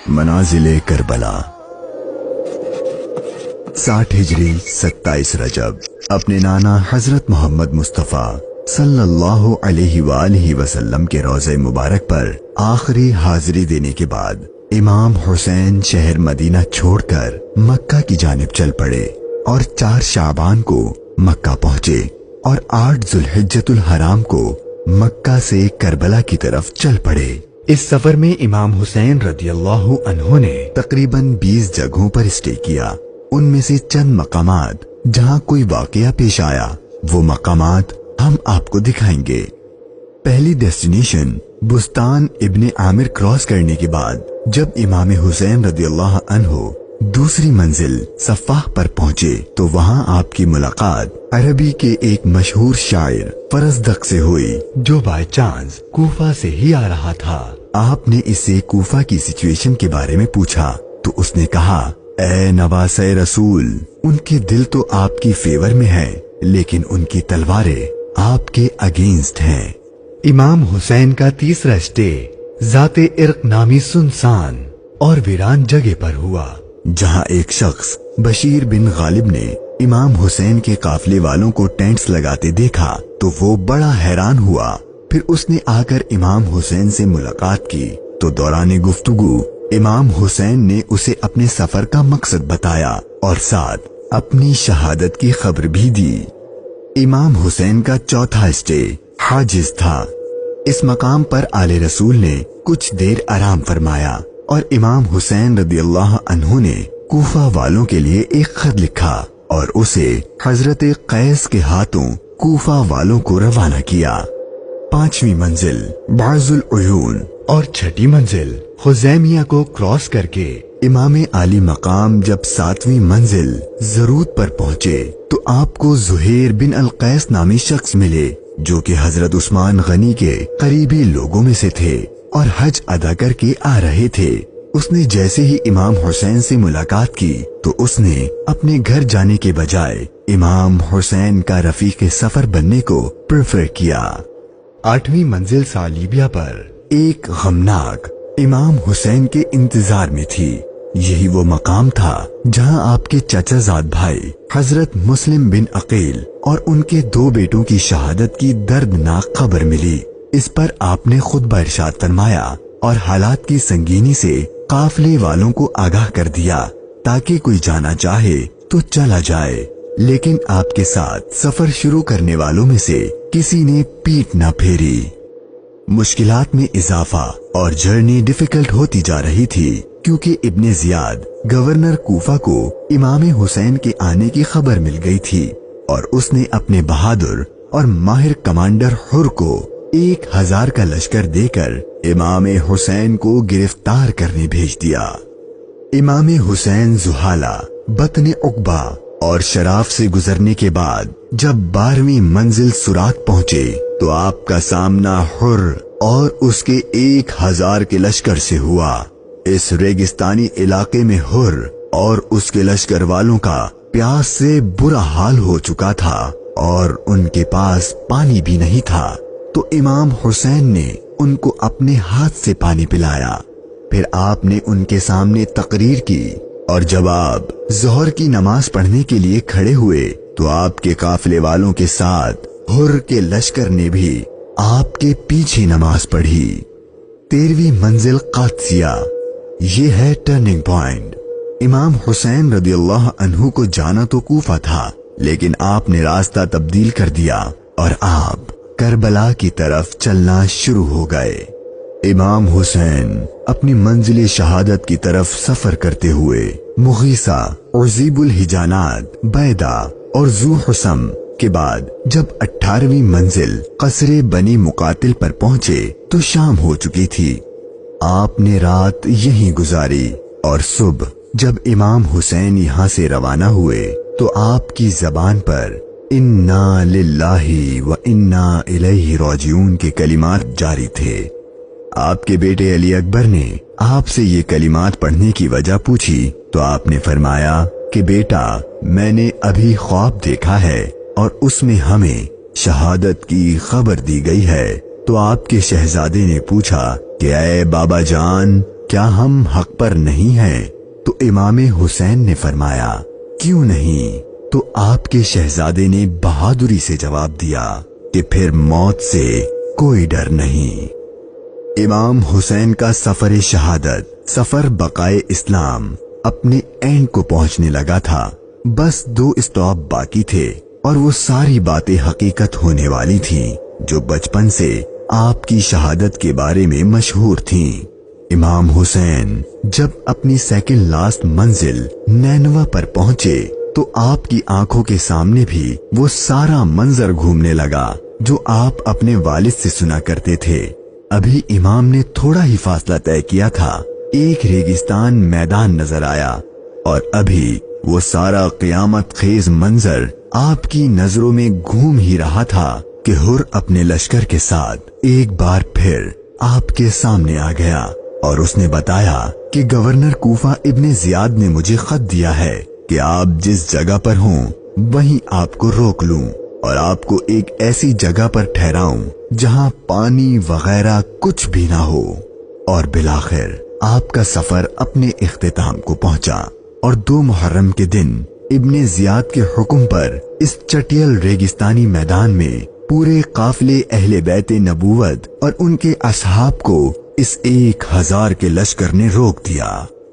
मनाजिले Karbala 60 हिजरी 27 रजब अपने नाना हजरत मोहम्मद मुस्तफ़ा सल्लल्लाहु अलैहि वालैहि वसल्लम के रोज़े मुबारक पर आखिरी हाजिरी देने के बाद इमाम हुसैन शहर मदीना छोड़कर मक्का की जानिब चल पड़े और 4 शाबान को मक्का पहुंचे और 8 जुल्हिज्जतुल हराम को मक्का से करबला की तरफ चल पड़े। इस सफर में इमाम हुसैन रदियल्लाहु अन्हु ने तकरीबन 20 जगहों पर स्टे किया। उनमें से चंद मकामात जहां कोई वाकया पेश आया वो मकामात हम आपको दिखाएंगे। पहली डेस्टिनेशन बुस्तान इब्ने आमिर क्रॉस करने के बाद जब इमाम हुसैन रदियल्लाहु अन्हु दूसरी मंजिल सफ़ाह पर पहुंचे तो वहां आपकी मुलाकात अरबी के एक मशहूर शायर फरजदक से हुई जो बाय चांस कूफा से ही आ रहा था। आपने इससे कूफा की सिचुएशन के बारे में पूछा तो उसने कहा, ए नवासे रसूल, उनके दिल तो आपकी फेवर में है लेकिन उनकी तलवारें आपके अगेंस्ट हैं। इमाम हुसैन का तीसरा स्टे जाते इर्क नामी सुनसान और वीरान जगह पर हुआ जहां एक शख्स बशीर बिन गालिब ने इमाम हुसैन के काफले वालों को टेंट्स लगाते देखा तो वो बड़ा हैरान हुआ। फिर उसने आकर इमाम हुसैन से मुलाकात की तो दौरान गुफ्तगू इमाम हुसैन ने उसे अपने सफर का मकसद बताया और साथ अपनी शहादत की खबर भी दी। इमाम हुसैन का चौथा स्टे हाजिज था। इस मकाम पर आले रसूल ने कुछ देर आराम फरमाया और इमाम हुसैन रदियल्लाहु अन्हु ने कूफा वालों के लिए एक खत लिखा और उसे हजरत कैस के हाथों कूफा वालों को रवाना किया। 5वीं मंजिल बाजुल उयून और 6ठी मंजिल खुजैमिया को क्रॉस करके इमाम आली मकाम जब 7वीं मंजिल जरूद पर पहुंचे तो आपको जुहैर बिन अल कैस नामी शख्स मिले जो कि हजरत उस्मान गनी के करीबी लोगों में से थे और हज अदा करके आ रहे थे। उसने जैसे ही इमाम हुसैन से मुलाकात की तो उसने अपने घर जाने के बजाय इमाम हुसैन का रफीक सफर बनने को प्रेफर किया। 8वीं मंजिल सालिबिया पर एक गमनाक इमाम हुसैन के इंतजार में थी। यही वो मकाम था जहां आपके चचाजाद भाई हजरत मुस्लिम बिन अकील और उनके 2 बेटों की शहादत की दर्दनाक खबर मिली। इस पर आपने खुतबा इरशाद फरमाया और हालात की संगीनी से काफले वालों को आगाह कर दिया ताकि कोई जाना चाहे तो चला जाए, लेकिन आपके साथ सफर शुरू करने वालों में से किसी ने पीठ न फेरी। मुश्किलात में इजाफा और जर्नी डिफिकल्ट होती जा रही थी क्योंकि इब्ने जियाद गवर्नर कूफा को इमाम हुसैन के आने की खबर मिल गई थी और उसने अपने बहादुर और माहिर कमांडर हुर को 1000 का लश्कर देकर इमाम हुसैन को गिरफ्तार करने भेज दिया। इमाम हुसैन जुहाला, बतने उकबा और शराफ से गुजरने के बाद जब 12वीं मंजिल सुरात पहुंचे तो आपका सामना हुर और उसके 1000 के लश्कर से हुआ। इस रेगिस्तानी इलाके में हुर और उसके लश्कर वालों का प्यास से बुरा हाल हो चुका था और उनके पास पानी भी नहीं था तो इमाम हुसैन ने उनको अपने हाथ से पानी पिलाया। फिर आपने उनके सामने तकरीर की और जब आप जोहर की नमाज पढ़ने के लिए खड़े हुए तो आपके काफले वालों के साथ हुर के लश्कर ने भी आपके पीछे नमाज पढ़ी। 13वीं मंजिल कादसिया, ये है टर्निंग पॉइंट। इमाम हुसैन रदियल्लाहु अन्हु को जाना तो कूफा था लेकिन आपने रास्ता तब्दील कर दिया और आप करबला की तरफ चलना शुरू हो गए। इमाम हुसैन अपनी मंजिल शहादत की तरफ सफर करते हुए मुगीसा, उज़ीबुल हिजानात, बैदा और जू हुसम के बाद जब 18वीं मंजिल कसरे बनी मुकातिल पर पहुंचे तो शाम हो चुकी थी। आपने रात यहीं गुजारी और सुबह जब इमाम हुसैन यहाँ से रवाना हुए तो आपकी जबान पर इन्ना लिल्लाही व इन्ना इलैहि राजिऊन के कलिमात जारी थे। आपके बेटे अली अकबर ने आपसे ये कलिमात पढ़ने की वजह पूछी तो आपने फरमाया कि बेटा, मैंने अभी ख्वाब देखा है और उसमें हमें शहादत की खबर दी गई है। तो आपके शहजादे ने पूछा कि ऐ बाबा जान, کیا ہم حق پر نہیں ہیں؟ تو امام حسین نے فرمایا کیوں نہیں؟ تو آپ کے شہزادے نے بہادری سے جواب دیا کہ پھر موت سے کوئی ڈر نہیں۔ امام حسین کا سفر شہادت، سفر بقائے اسلام اپنے اینڈ کو پہنچنے لگا تھا۔ بس 2 اسٹاپ باقی تھے اور وہ ساری باتیں حقیقت ہونے والی تھیں جو بچپن سے آپ کی شہادت کے بارے میں مشہور تھیں۔ امام حسین جب اپنی سیکنڈ لاسٹ منزل نینوا پر پہنچے تو آپ کی آنکھوں کے سامنے بھی وہ سارا منظر گھومنے لگا جو آپ اپنے والد سے سنا کرتے تھے۔ ابھی امام نے تھوڑا ہی فاصلہ طے کیا تھا، ایک ریگستان میدان نظر آیا اور ابھی وہ سارا قیامت خیز منظر آپ کی نظروں میں گھوم ہی رہا تھا کہ ہر اپنے لشکر کے ساتھ ایک بار پھر آپ کے سامنے آ گیا اور اس نے بتایا کہ گورنر کوفہ ابن زیاد نے مجھے خط دیا ہے کہ آپ جس جگہ پر ہوں وہیں آپ کو روک لوں اور آپ کو ایک ایسی جگہ پر ٹھہراؤں جہاں پانی وغیرہ کچھ بھی نہ ہو۔ اور بالآخر آپ کا سفر اپنے اختتام کو پہنچا اور 2 محرم کے دن ابن زیاد کے حکم پر اس چٹیل ریگستانی میدان میں پورے قافلے اہل بیت نبوت اور ان کے اصحاب کو اس 1000 کے لشکر نے روک دیا۔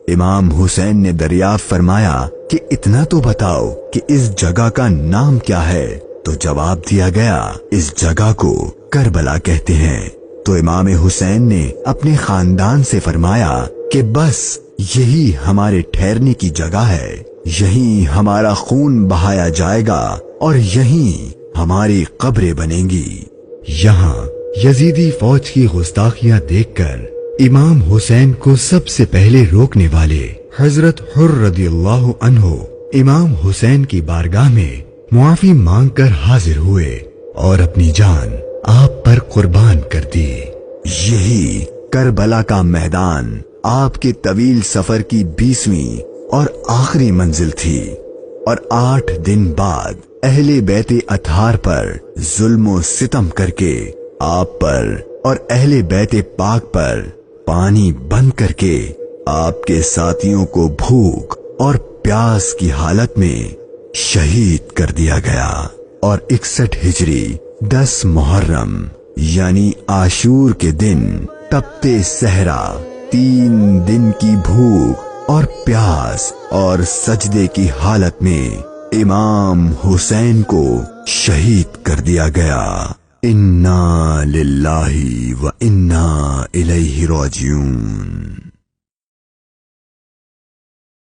امام حسین نے دریافت فرمایا کہ اتنا تو بتاؤ کہ اس جگہ کا نام کیا ہے؟ تو جواب دیا گیا اس جگہ کو کربلا کہتے ہیں۔ تو امام حسین نے اپنے خاندان سے فرمایا کہ بس یہی ہمارے ٹھہرنے کی جگہ ہے، یہیں ہمارا خون بہایا جائے گا اور یہیں ہماری قبریں بنیں گی۔ یہاں یزیدی فوج کی گستاخیاں دیکھ کر امام حسین کو سب سے پہلے روکنے والے حضرت حر رضی اللہ عنہ امام حسین کی بارگاہ میں معافی مانگ کر حاضر ہوئے اور اپنی جان آپ پر قربان کر دی۔ یہی کربلا کا میدان آپ کے طویل سفر کی 20ویں اور آخری منزل تھی، اور 8 دن بعد اہل بیت اطہار پر ظلم و ستم کر کے آپ پر اور اہل بیت پاک پر پانی بند کر کے آپ کے ساتھیوں کو بھوک اور پیاس کی حالت میں شہید کر دیا گیا۔ اور 61 ہجری 10 محرم یعنی عاشور کے دن تپتے صحرا 3 دن کی بھوک اور پیاس اور سجدے کی حالت میں امام حسین کو شہید کر دیا گیا۔ انا للہ و انا الیہ راجعون۔